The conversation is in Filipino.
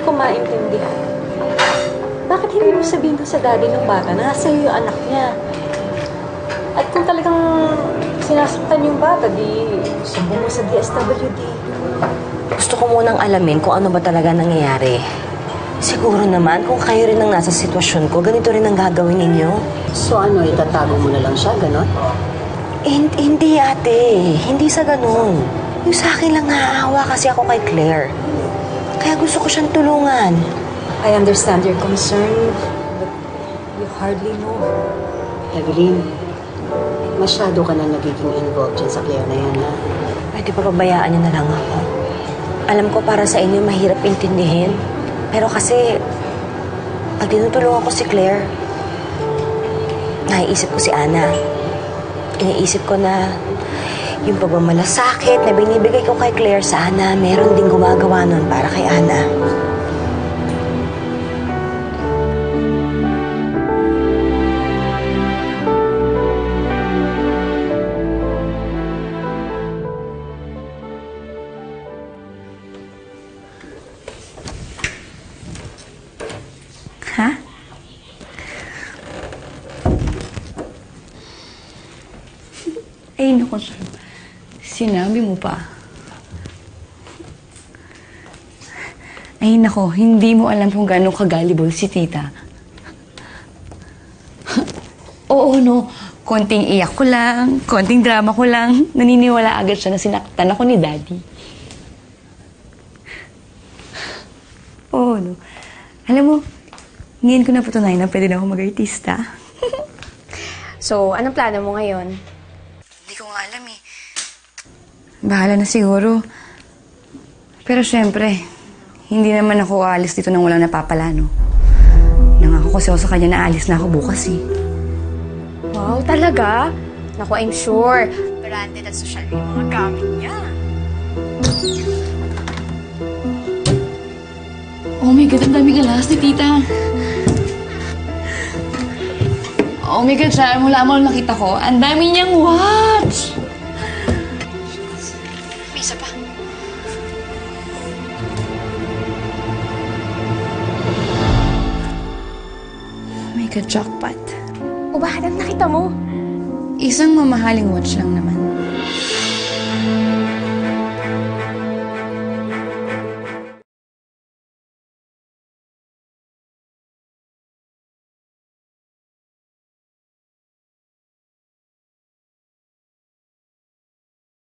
ko maintindihan. Bakit hindi mo sabihin doon sa daddy ng bata na nasa iyo yung anak niya? At kung talagang sinasaktan yung bata, di sumbong mo sa DSWD. Gusto ko munang alamin kung ano ba talaga nangyayari. Siguro naman, kung kayo rin ang nasa sitwasyon ko, ganito rin ang gagawin ninyo. So ano, itatago mo na lang siya, ganon? Hindi, ate. Hindi sa ganon. Yung sa akin lang naaawa kasi ako kay Claire. Kaya gusto ko siyang tulungan. I understand your concern, but you hardly know. Evelyn, masyado ka na nagiging involved dyan sa Claire na yan, ha? Pwede pa pabayaan niyo na lang ako. Alam ko para sa inyo mahirap intindihin. Pero kasi, pag tinutulungan ko si Claire, naiisip ko si Ana. Iniisip ko na yung pagmamalasakit na binibigay ko kay Claire sa Ana, meron ding gumagawa nun para kay Ana. Ha? Ay, naku. Sinabi mo pa. Ay, naku. Hindi mo alam kung gano'ng ka-gullible si tita. Oo, no. Konting iyak ko lang, konting drama ko lang. Naniniwala agad siya na sinaktan ako ni Daddy. Oo, no. Alam mo, ngayon ko napatunayan na pwede na ako mag-artista. So, anong plano mo ngayon? Hindi ko nga alam eh. Bahala na siguro. Pero syempre, hindi naman ako aalis dito nang walang napapala, no? Nangako kasi ako sa kanya na aalis na ako bukas eh. Wow, talaga? Naku, I'm sure. Branded at social yung mga gamit niya. Oh my God, ang daming alas ni tita. Oh my God, siya, mula mo nakita ko, ang dami niyang watch! May isa pa. Oh my God, jackpot. O bakit ang nakita mo? Isang mamahaling watch lang naman.